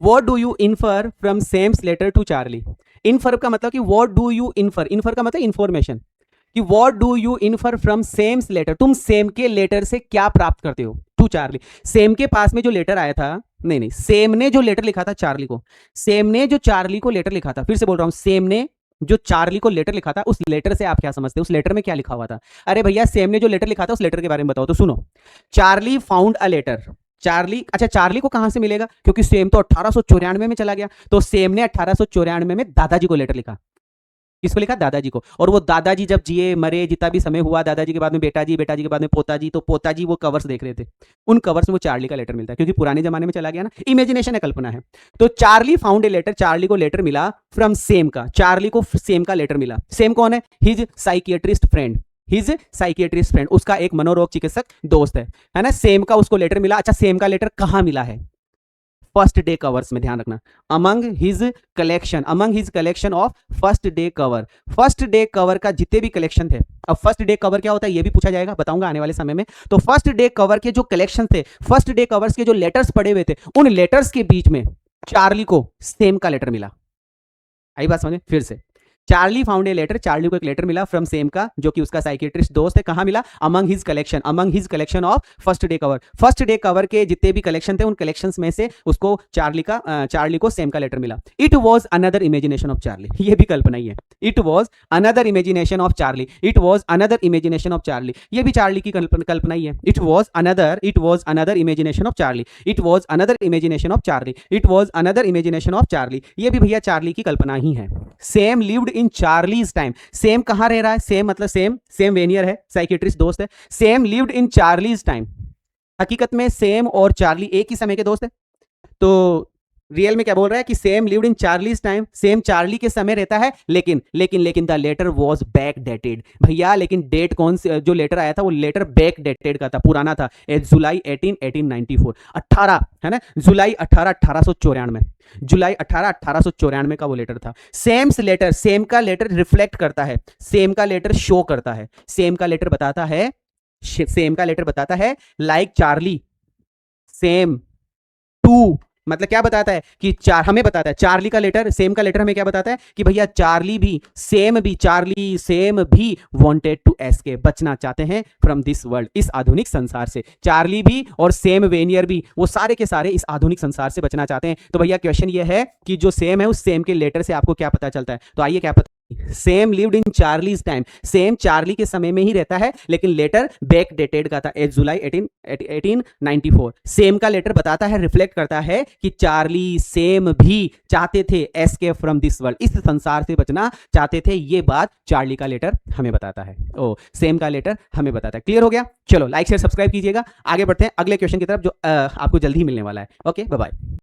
What do you infer from Sam's letter to Charlie. Infer का मतलब कि what do you infer, infer का मतलब इंफॉर्मेशन, कि what do you infer from Sam's letter, तुम Sam के लेटर से क्या प्राप्त करते हो टू चार्ली। सेम के पास में जो लेटर आया था, नहीं नहीं, सेम ने जो लेटर लिखा था चार्ली को, सेम ने जो चार्ली को लेटर लिखा था, फिर से बोल रहा हूं, सेम ने जो चार्ली को लेटर लिखा था, उस लेटर से आप क्या समझते हो, उस लेटर में क्या लिखा हुआ था। अरे भैया सेम ने जो लेटर लिखा था उस लेटर के बारे में बताओ। तो सुनो, Charlie found a letter, Charlie, अच्छा चार्ली को कहां से मिलेगा, क्योंकि सेम तो 1894 में चला गया, तो सेम ने 1894 में दादाजी को लेटर लिखा। किसको लिखा, दादाजी को। और वो दादाजी जब जिए मरे, जितना भी समय हुआ, दादाजी के बाद में बेटाजी, बेटाजी के बाद में पोताजी, तो पोताजी वो कवर्स देख रहे थे, उन कवर्स में वो चार्ली का लेटर मिलता है, क्योंकि पुराने जमाने में चला गया ना, इमेजिनेशन है, कल्पना है। तो Charlie found a letter, Charlie को लेटर मिला फ्रॉम सेम का, चार्ली को सेम का लेटर मिला। सेम कौन है, his psychiatrist friend, his psychiatrist friend, उसका एक मनोरोग चिकित्सक दोस्त है ना। सेम का उसको लेटर मिला। अच्छा सेम का लेटर कहां मिला है, फर्स्ट डे कवर्स में, ध्यान रखना, among his collection, among his collection of first day cover, first day cover का जितने भी कलेक्शन थे। अब फर्स्ट डे कवर क्या होता है ये भी पूछा जाएगा, बताऊंगा आने वाले समय में। तो फर्स्ट डे कवर के जो कलेक्शन थे, फर्स्ट डे कवर्स के जो लेटर्स पड़े हुए थे, उन लेटर्स के बीच में चार्ली को सेम का लेटर मिला। आई बात समझ, फिर से, Charlie found a letter, Charlie को एक लेटर मिला फ्रॉम सेम का, जो कि उसका साइकियाट्रिस्ट दोस्त है। कहां मिला, among his collection, among his collection of first day cover, first day cover के जितने भी कलेक्शन थे, उन कलेक्शंस में से उसको चार्ली को सेम का लेटर मिला। It was another imagination of Charlie, ये भी कल्पना ही है। It was another imagination of Charlie, it was another imagination of Charlie, ये भी चार्ली की कल्पना ही है। It was another imagination of Charlie, it was another imagination of Charlie, it was another imagination of Charlie, ये भी भैया Charlie की कल्पना ही है। Same lived in Charlie's time, same कहां रह रहा है, सेम मतलब सेम वेनियर है, साइकियाट्रिस्ट दोस्त है। Same lived in Charlie's time, हकीकत में सेम और चार्ली एक ही समय के दोस्त है। तो रियल में क्या बोल रहा है कि Sam lived in Charlie's time, Sam Charlie के समय रहता है, लेकिन लेकिन लेकिन the letter was back dated भैया, लेकिन डेट कौन से, जो लेटर आया था वो लेटर बैक डेटेड का था, पुराना था, जुलाई 1894, 18 है ना, जुलाई 18 1894, जुलाई 18 1894 का वो लेटर था। सेम्स लेटर, सेम का लेटर रिफ्लेक्ट करता है, सेम का लेटर शो करता है, सेम का लेटर बताता है, सेम का लेटर बताता है लाइक चार्ली, सेम टू, मतलब क्या बताता है कि हमें बताता है, चार्ली का लेटर, सेम का लेटर हमें क्या बताता है कि भैया चार्ली सेम भी वांटेड टू एस्केप, बचना चाहते हैं फ्रॉम दिस वर्ल्ड, इस आधुनिक संसार से। चार्ली भी और सेम वेनियर भी, वो सारे के सारे इस आधुनिक संसार से बचना चाहते हैं। तो भैया क्वेश्चन ये है कि जो सेम है, उस सेम के लेटर से आपको क्या पता चलता है, तो आइए क्या पता, same lived in Charlie's time, Sam Charlie के समय में ही रहता है, लेकिन लेटर बैक डेटेड का था, जुलाई 1894। सेम का लेटर बताता है, रिफ्लेक्ट करता है कि चार्ली सेम भी चाहते थे एस्केप फ्रॉम दिस वर्ल्ड, इस संसार से बचना चाहते थे, ये बात चार्ली का लेटर हमें बताता है, सेम का लेटर हमें बताता है। क्लियर हो गया, चलो लाइक शेयर सब्सक्राइब कीजिएगा, आगे बढ़ते हैं अगले क्वेश्चन की तरफ, जो आपको जल्दी ही मिलने वाला है। Okay bye bye.